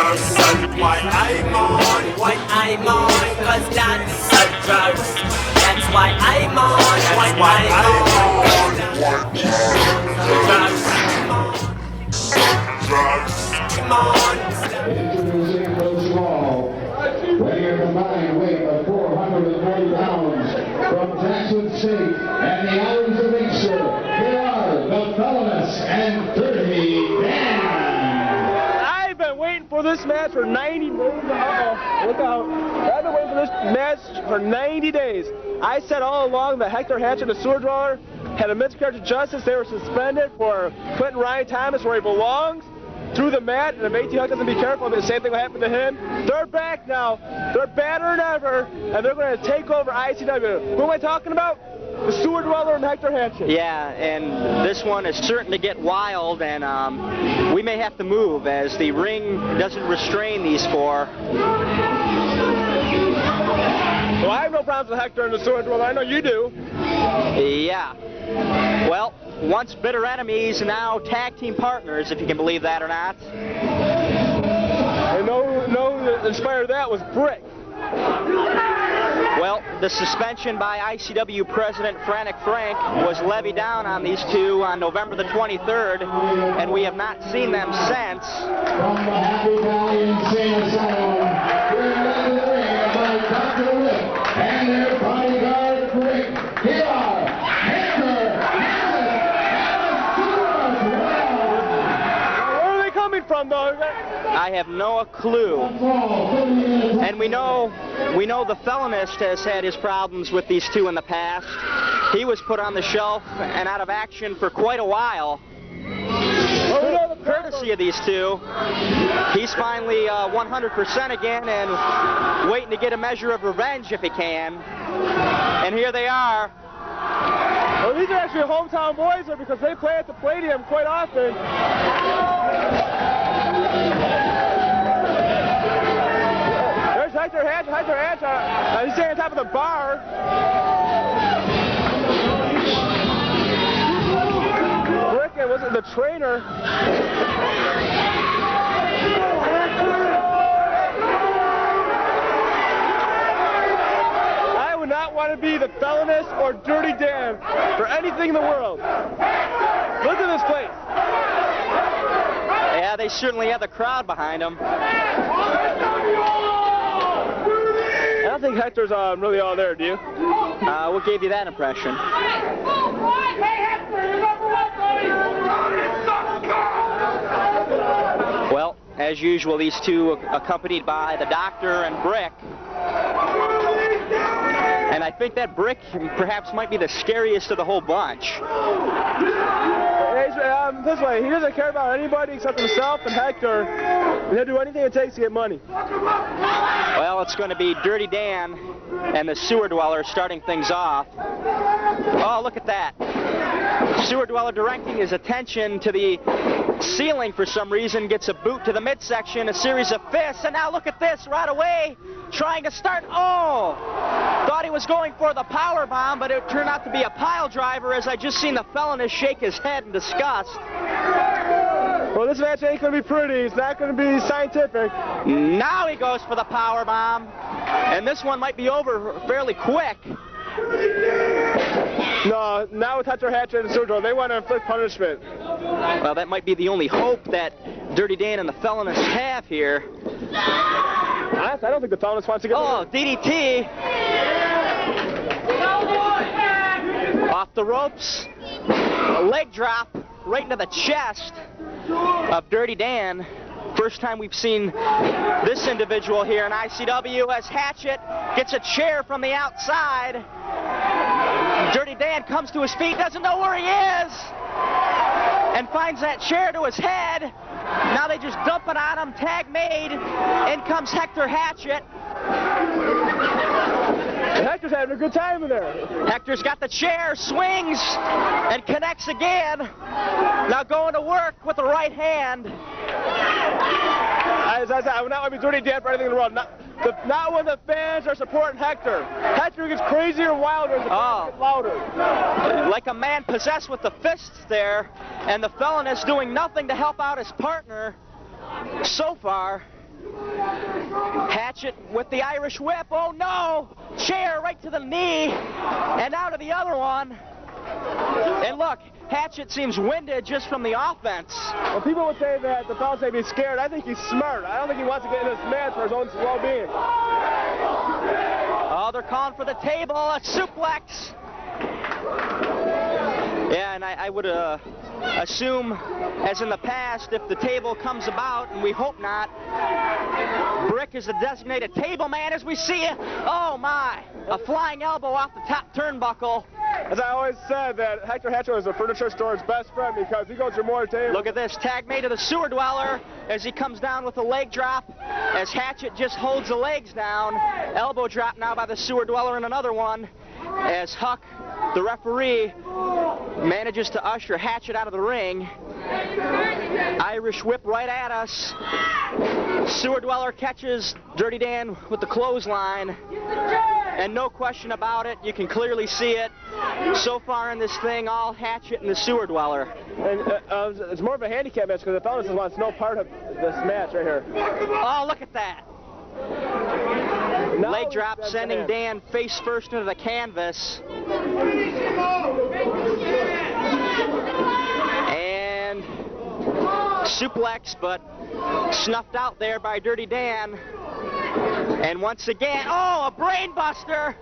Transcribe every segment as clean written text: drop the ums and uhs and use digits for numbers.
Why I'm on, cause that's a drug. That's why I'm on, why I'm on. Introducing Coach Small, weighing a combined weight of 440 pounds from Jackson State and the islands of Inkster. Here are the Felonists and Dirty Dan. I've been waiting for this match for 90 days. Look out. I've been waiting for this match for 90 days. I said all along that Hector Hatch and the Sewer Dweller had a miscarriage of justice. They were suspended for Clinton Ryan Thomas where he belongs. Through the mat, and if AT Huck doesn't be careful, the same thing will happen to him. They're back now. They're badder than ever, and they're going to take over ICW. Who am I talking about? The Sewer Dweller and Hector Hatchet. Yeah, and this one is certain to get wild, and we may have to move as the ring doesn't restrain these four. Well, I have no problems with Hector and the Sewer Dweller. I know you do. Yeah. Well, once bitter enemies, now tag team partners, if you can believe that or not. And no inspired that was Brick. Well, the suspension by ICW President Frantic Frank was levied down on these two on November the 23rd, and we have not seen them since. From the Happy Valley Insane Asylum, we're in the ring by Dr. Rick and their bodyguard Rick. Here are Hector, Where are they coming from, though? I have no clue. And we know the Felonist has had his problems with these two in the past. He was put on the shelf and out of action for quite a while. Courtesy of these two, he's finally 100% again and waiting to get a measure of revenge if he can. And here they are. Well, these are actually hometown boys here because they play at the Palladium quite often. There's Hector Hatch. He's standing on top of the bar. Rick, was it the trainer? I would not want to be the Felonist or Dirty Dan for anything in the world. Look at this place. Yeah, they certainly have the crowd behind them. I don't think Hector's really all there, do you? What gave you that impression? Well, as usual, these two accompanied by the Doctor and Brick. And I think that Brick perhaps might be the scariest of the whole bunch. This way, he doesn't care about anybody except himself and Hector. And he'll do anything it takes to get money. Well, it's going to be Dirty Dan and the Sewer Dweller starting things off. Oh, look at that. Sewer Dweller directing his attention to the ceiling for some reason, gets a boot to the midsection, a series of fists, and now look at this right away, trying to start. Oh! Thought he was going for the power bomb, but it turned out to be a pile driver as I just seen the Felonist shake his head in disgust. Well, this match ain't going to be pretty. It's not going to be scientific. Now he goes for the power bomb, and this one might be over fairly quick. No, now with Hector Hatchet and Sergio, they want to inflict punishment. Well, that might be the only hope that Dirty Dan and the Felonists have here. I don't think the Felonist wants to get... Oh, DDT. Off the ropes. A leg drop right into the chest of Dirty Dan. First time we've seen this individual here in ICW as Hatchet gets a chair from the outside. Dirty Dan comes to his feet, doesn't know where he is, and finds that chair to his head. Now they just dump it on him, tag made. In comes Hector Hatchet. Hector's having a good time in there. Hector's got the chair, swings, and connects again. Now going to work with the right hand. As I said, I would not want to be Dirty Dan for anything in the world. Not when the fans are supporting Hector. Hector gets crazier and wilder as the fans get louder. Like a man possessed with the fists there, and the Felonist doing nothing to help out his partner so far. Hatchet with the Irish whip. Oh no! Chair right to the knee and out of the other one. And look, Hatchet seems winded just from the offense. Well, people would say that the fellas may be scared. I think he's smart. I don't think he wants to get in this match for his own well-being. Oh, they're calling for the table, a suplex. Yeah, and I would assume, as in the past, if the table comes about, and we hope not, Brick is the designated table man as we see it. Oh my, a flying elbow off the top turnbuckle. As I always said, that Hector Hatchet was the furniture store's best friend because he goes through more tables. Look at this, tag made to the sewer dweller as he comes down with a leg drop, as Hatchet just holds the legs down. Elbow drop now by the sewer dweller and another one, as Huck, the referee, manages to usher Hatchet out of the ring. Irish whip right at us. Sewer dweller catches Dirty Dan with the clothesline. And no question about it, you can clearly see it. So far in this thing, all Hatchet and the sewer dweller. And it's more of a handicap match because the fellas just wants no part of this match right here. Oh, look at that. Now Leg drop sending Dan face first into the canvas. And suplex, but snuffed out there by Dirty Dan. And once again, oh, a brain buster.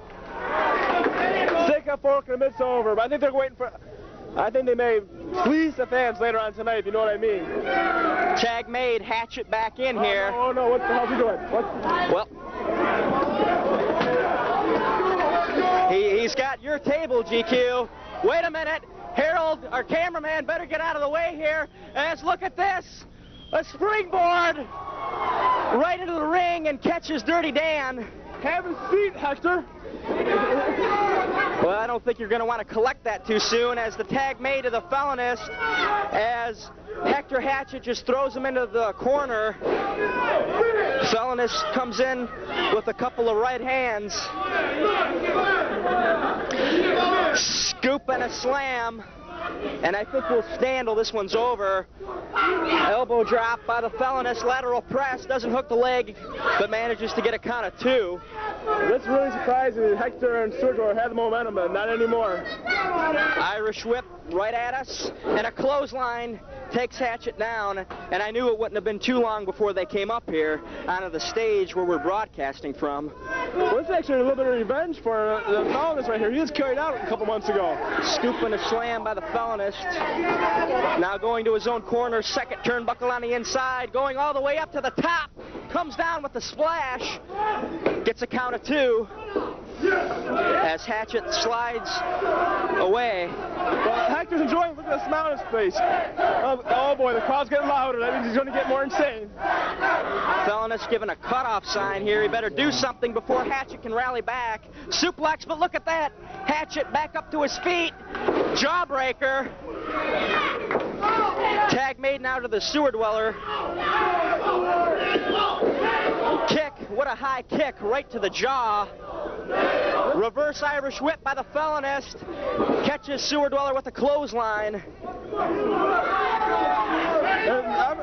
Stick a fork and it's over. But I think they're waiting for. I think they may please the fans later on tonight, if you know what I mean. Tag made, Hatchet back in here. Oh no, what the hell's he doing? What? Well, he's got your table, GQ. Wait a minute. Harold, our cameraman, better get out of the way here. As look at this. A springboard right into the ring and catches Dirty Dan. Have a seat, Hector. Well, I don't think you're going to want to collect that too soon, as the tag made to the felonist, as Hector Hatchet just throws him into the corner. Felonist comes in with a couple of right hands. Scoop and a slam. And I think we'll stand till this one's over. Elbow drop by the felonist, lateral press, doesn't hook the leg, but manages to get a count of 2. This really surprised me. Hector and Sergio had the momentum, but not anymore. Irish whip right at us, and a clothesline takes Hatchet down, and I knew it wouldn't have been too long before they came up here onto the stage where we're broadcasting from. Well, this is actually a little bit of revenge for the felonist right here. He was carried out a couple months ago. Scoop and a slam by the felonist. Now going to his own corner, second turnbuckle on the inside, going all the way up to the top, comes down with the splash, gets a count of 2. As Hatchet slides away. Well, Hector's enjoying it. Look at the smile on his face. Oh boy, the crowd's getting louder. That means he's going to get more insane. Felonist giving a cutoff sign here. He better do something before Hatchet can rally back. Suplex, but look at that. Hatchet back up to his feet. Jawbreaker. Tag made now to the sewer dweller. Kick. What a high kick right to the jaw. Reverse Irish whip by the felonist. Catches sewer dweller with a clothesline.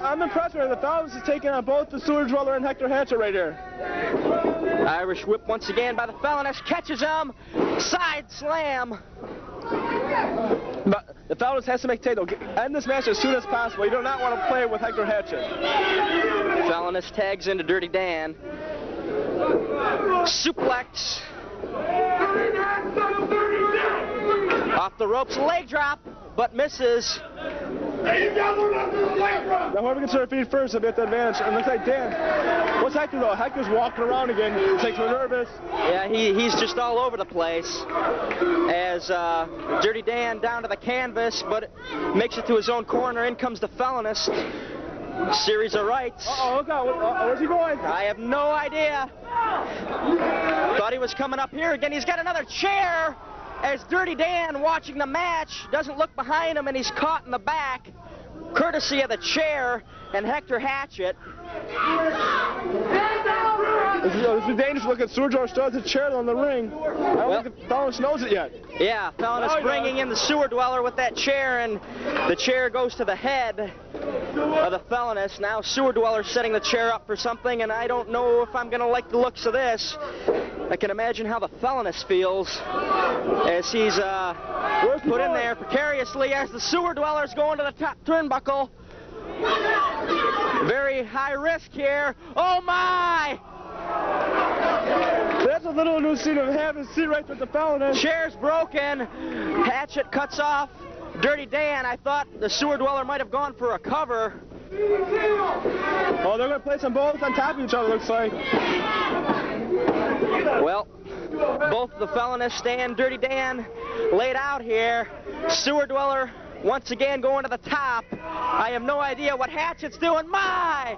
I'm impressed with it. The felonist is taking on both the sewer dweller and Hector Hatchet right here. Irish whip once again by the felonist. Catches him. Side slam. But the felonist has to make Tato end this match as soon as possible. You do not want to play with Hector Hatchet. Felonist tags into Dirty Dan. Suplex. Off the ropes, leg drop, but misses. Now whoever gets their feet first will be at the advantage. And looks like Dan. What's Hector though? Hector's walking around again. He takes a nervous. Yeah, he's just all over the place. As Dirty Dan down to the canvas, but makes it to his own corner. In comes the felonist. Series of rights. Uh-oh, look out. Where's he going? I have no idea. Thought he was coming up here again. He's got another chair. As Dirty Dan, watching the match, doesn't look behind him, and he's caught in the back, courtesy of the chair and Hector Hatchet. This is dangerous. Look at Sergio still has a chair on the ring. I don't think the felonist knows it yet. Yeah, felonist bringing in the sewer dweller with that chair, and the chair goes to the head. of the felonists. Now sewer dweller setting the chair up for something, and I don't know if I'm going to like the looks of this. I can imagine how the felonist feels as he's put in there precariously as the sewer dweller's going to the top turnbuckle. Very high risk here. Oh my! That's a little new scene of having a seat right with the felonist. Chair's broken. Hatchet cuts off Dirty Dan. I thought the sewer dweller might have gone for a cover. Oh, they're going to place them both on top of each other, looks like. Well, both the felonist and Dirty Dan laid out here. Sewer dweller once again going to the top. I have no idea what Hatchet's doing. My!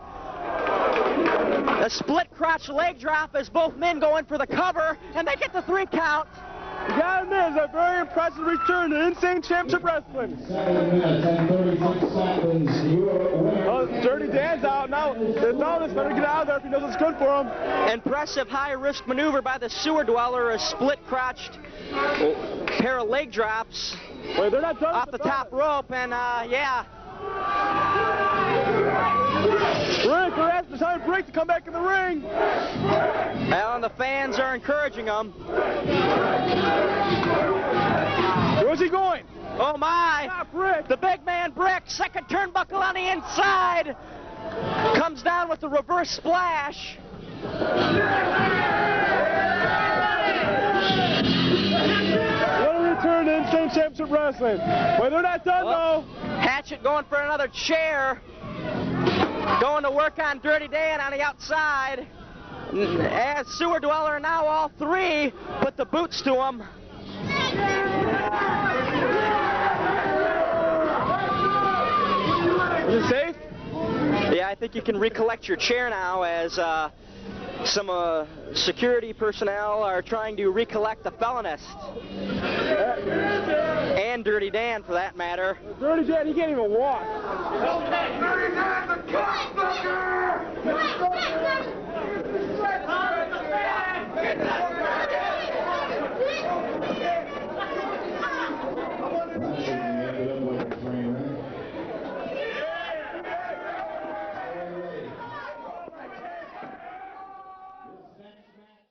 A split crotch leg drop as both men go in for the cover, and they get the 3 count. You gotta admit, it's a very impressive return to Insane Championship Wrestling. 7 minutes and 36 seconds. Your winner. Oh, Dirty Dan's out now. The felonist better get out of there if he knows what's good for him. Impressive high-risk maneuver by the sewer dweller, a split-crotched pair of leg drops. Wait, they're not done off the top rope, and yeah. Rick, they're asking time to break to come back in the ring. Well, and the fans are encouraging him. Where's he going? Oh my! Stop, Rick. The big man Brick, second turnbuckle on the inside, comes down with the reverse splash. What a return to Insane Championship Wrestling. Wait, they're not done though. Hatchet going for another chair. Going to work on Dirty Dan on the outside. As sewer dweller, now all 3 put the boots to him. Is it safe? Yeah, I think you can recollect your chair now as some security personnel are trying to recollect the felonist. And Dirty Dan, for that matter. Dirty Dan, he can't even walk. Dirty Dan, the cocksucker!